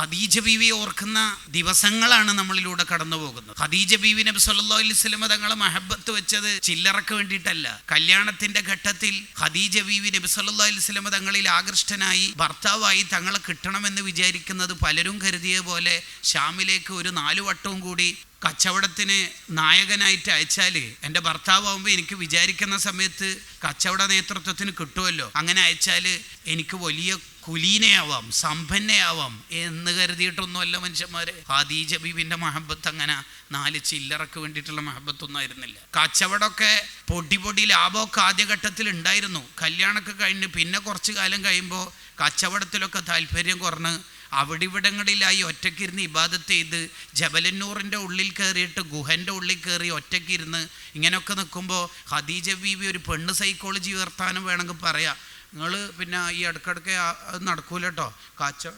ഖദീജ ബീവിയെ ഓർക്കുന്ന ദിവസങ്ങളാണ് നമ്മളിലൂടെ കടന്നു പോകുന്നത്. ഖദീജ ബീവി നബി സല്ലല്ലാഹു അലൈഹി വസല്ലം തങ്ങളെ മഹബത്ത് വെച്ചത് ചില്ലറക്ക് വേണ്ടിയിട്ടല്ല. കല്യാണത്തിന്റെ ഘട്ടത്തിൽ ഖദീജ ബീവി നബി സല്ലല്ലാഹു അലൈഹി വസല്ലം തങ്ങളിൽ ആകൃഷ്ടനായി ഭർത്താവായി തങ്ങളെ കിട്ടണമെന്ന് വിചാരിക്കുന്നത് പലരും കരുതിയ പോലെ ഷാമിലേക്ക് ഒരു 4 വട്ടവും കൂടി കച്ചവടത്തിന് നായകനായിട്ട് അയച്ചാൽ എൻ്റെ ഭർത്താവുമ്പോൾ എനിക്ക് വിചാരിക്കുന്ന സമയത്ത് കച്ചവട നേതൃത്വത്തിന് കിട്ടുമല്ലോ, അങ്ങനെ അയച്ചാൽ എനിക്ക് വലിയ കുലീനയാവാം, സമ്പന്നയാവാം എന്ന് കരുതിയിട്ടൊന്നുമല്ല മനുഷ്യന്മാരെ. ഖദീജ ബീവിൻ്റെ മഹബത്ത് അങ്ങനെ 4 ചില്ലറക്ക് വേണ്ടിയിട്ടുള്ള മഹബത്തൊന്നും ആയിരുന്നില്ല. കച്ചവടമൊക്കെ പൊടി ലാഭമൊക്കെ ആദ്യഘട്ടത്തിൽ ഉണ്ടായിരുന്നു. കല്യാണമൊക്കെ കഴിഞ്ഞ് പിന്നെ കുറച്ച് കാലം കഴിയുമ്പോൾ കച്ചവടത്തിലൊക്കെ താല്പര്യം കുറഞ്ഞ് അവിടിവിടങ്ങളിലായി ഒറ്റയ്ക്കിരുന്ന് ഇബാദത്ത് ചെയ്ത് ജബലന്നൂറിൻ്റെ ഉള്ളിൽ കയറിയിട്ട് ഗുഹൻ്റെ ഉള്ളിൽ കയറി ഒറ്റയ്ക്കിരുന്ന് ഇങ്ങനെയൊക്കെ നിൽക്കുമ്പോൾ ഖദീജ ബീവി ഒരു പെണ്ണ് സൈക്കോളജി വർത്താനം വേണമെങ്കിൽ പറയാം. നിങ്ങൾ പിന്നെ ഈ ഇടയ്ക്കിടയ്ക്ക് അത് നടക്കൂല കേട്ടോ,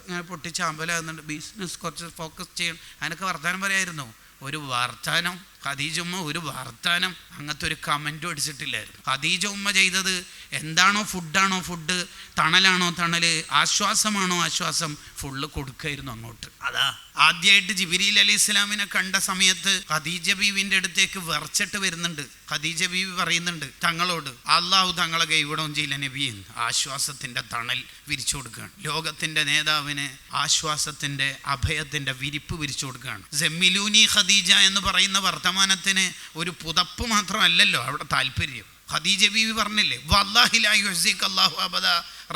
ഇങ്ങനെ പൊട്ടിച്ചാമ്പലാകുന്നുണ്ട്, ബിസിനസ് കുറച്ച് ഫോക്കസ് ചെയ്യണം, അതിനൊക്കെ വർത്താനം പറയായിരുന്നു. ഒരു വർത്താനം ഖദീജ ഉമ്മ ഒരു വർത്താനം അങ്ങനത്തെ ഒരു കമൻറ്റും അടിച്ചിട്ടില്ലായിരുന്നു. ഖദീജ ഉമ്മ ചെയ്തത് എന്താണോ ഫുഡാണോ ഫുഡ്, തണലാണോ തണൽ, ആശ്വാസമാണോ ആശ്വാസം, ഫുള്ള് കൊടുക്കായിരുന്നു അങ്ങോട്ട്. അതാ ആദ്യമായിട്ട് ജിബ്രീൽ അലൈഹി ഇസ്ലാമിനെ കണ്ട സമയത്ത് ഖദീജ ബീവിൻ്റെ അടുത്തേക്ക് വിറച്ചിട്ട് വരുന്നുണ്ട്. ഖദീജ ബീവി പറയുന്നുണ്ട് തങ്ങളോട്, അള്ളാഹു തങ്ങളെ കൈവിടവും ചെയ്യില്ല നബിയെന്ന്. ആശ്വാസത്തിൻ്റെ തണൽ വിരിച്ചു കൊടുക്കുകയാണ്. ലോകത്തിൻ്റെ നേതാവിന് ആശ്വാസത്തിൻ്റെ അഭയത്തിൻ്റെ വിരിപ്പ് വിരിച്ചു കൊടുക്കുകയാണ്. ജമ്മിലൂനി ഖദീജ എന്ന് പറയുന്ന വർത്തമാനത്തിന് ഒരു പുതപ്പ് മാത്രമല്ലല്ലോ അവിടെ താല്പര്യം. ഖദീജ ബീവി പറഞ്ഞില്ലേ, വല്ലാഹി ലാ യുഹ്സിക അല്ലാഹു അബദ,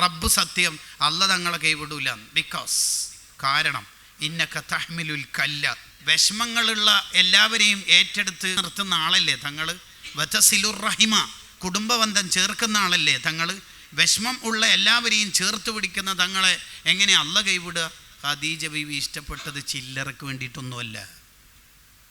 റബ്ബ് സത്യം, അല്ലാഹ് തങ്ങളെ കൈവിടൂല. ബിക്കോസ് കാരണം ഇന്നക തഹ്മിലുൽ കല്ല, വിഷമങ്ങളുള്ള എല്ലാവരെയും ഏറ്റെടുത്ത് നിർത്തുന്ന ആളല്ലേ തങ്ങൾ. വതസിലുർ റഹിമ, കുടുംബബന്ധം ചേർക്കുന്ന ആളല്ലേ തങ്ങൾ. വിഷമം ഉള്ള എല്ലാവരെയും ചേർത്ത് പിടിക്കുന്ന തങ്ങളെ എങ്ങനെ അല്ലാഹ് കൈവിടുക? ഖദീജ ബീവി ഇഷ്ടപ്പെട്ടത് ചില്ലറക്ക് വേണ്ടിയിട്ടൊന്നുമല്ല.